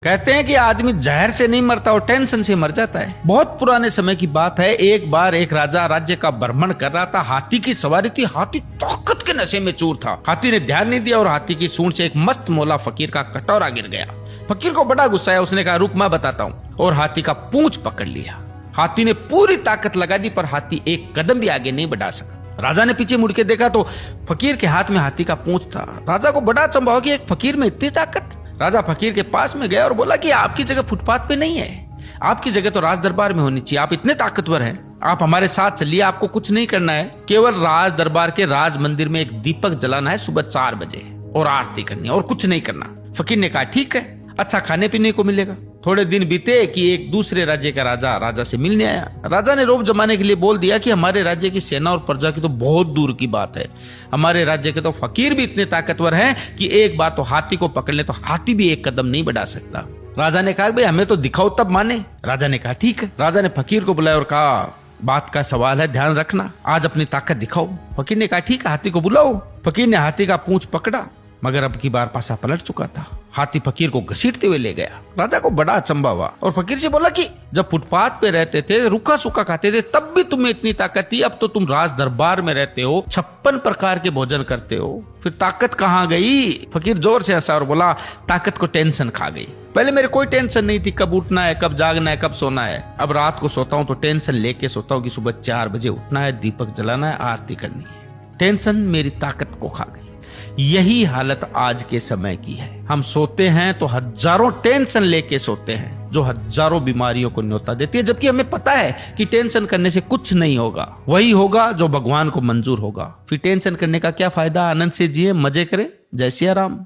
कहते हैं कि आदमी जहर से नहीं मरता और टेंशन से मर जाता है। बहुत पुराने समय की बात है। एक बार एक राजा राज्य का भ्रमण कर रहा था। हाथी की सवारी थी। हाथी ताकत के नशे में चूर था। हाथी ने ध्यान नहीं दिया और हाथी की सूंड से एक मस्त मौला फकीर का कटोरा गिर गया। फकीर को बड़ा गुस्सा आया। उसने कहा, रुक मैं बताता हूँ, और हाथी का पूंछ पकड़ लिया। हाथी ने पूरी ताकत लगा दी, पर हाथी एक कदम भी आगे नहीं बढ़ा सका। राजा ने पीछे मुड़ के देखा तो फकीर के हाथ में हाथी का पूंछ था। राजा को बड़ा अचंभा हुआ कि एक फकीर में इतनी ताकत। राजा फकीर के पास में गया और बोला कि आपकी जगह फुटपाथ पे नहीं है, आपकी जगह तो राज दरबार में होनी चाहिए। आप इतने ताकतवर हैं, आप हमारे साथ चलिए। आपको कुछ नहीं करना है, केवल राज दरबार के राज मंदिर में एक दीपक जलाना है सुबह 4 बजे और आरती करनी है, और कुछ नहीं करना। फकीर ने कहा, ठीक है, अच्छा खाने पीने को मिलेगा। थोड़े दिन बीते कि एक दूसरे राज्य का राजा से मिलने आया। राजा ने रोब जमाने के लिए बोल दिया कि हमारे राज्य की सेना और प्रजा की तो बहुत दूर की बात है, हमारे राज्य के तो फकीर भी इतने ताकतवर हैं कि एक बार तो हाथी को पकड़ ले तो हाथी भी एक कदम नहीं बढ़ा सकता। राजा ने कहा, भाई हमें तो दिखाओ तब माने। राजा ने कहा, ठीक है। राजा ने फकीर को बुलाया और कहा, बात का सवाल है, ध्यान रखना, आज अपनी ताकत दिखाओ। फकीर ने कहा, ठीक है, हाथी को बुलाओ। फकीर ने हाथी का पूंछ पकड़ा, मगर अब की बार पासा पलट चुका था। हाथी फकीर को घसीटते हुए ले गया। राजा को बड़ा अचंभा हुआ और फकीर से बोला कि जब फुटपाथ पे रहते थे, रूखा सूखा खाते थे, तब भी तुम्हें इतनी ताकत थी। अब तो तुम राज दरबार में रहते हो, 56 प्रकार के भोजन करते हो, फिर ताकत कहाँ गई? फकीर जोर से हंसा और बोला, ताकत को टेंशन खा गई। पहले मेरे कोई टेंशन नहीं थी, कब उठना है, कब जागना है, कब सोना है। अब रात को सोता हूँ तो टेंशन लेके सोता हूँ कि सुबह 4 बजे उठना है, दीपक जलाना है, आरती करनी है। टेंशन मेरी ताकत को खा गई। यही हालत आज के समय की है। हम सोते हैं तो हजारों टेंशन लेके सोते हैं, जो हजारों बीमारियों को न्योता देती है, जबकि हमें पता है कि टेंशन करने से कुछ नहीं होगा। वही होगा जो भगवान को मंजूर होगा। फिर टेंशन करने का क्या फायदा? आनंद से जिए, मजे करें। जय सिया राम।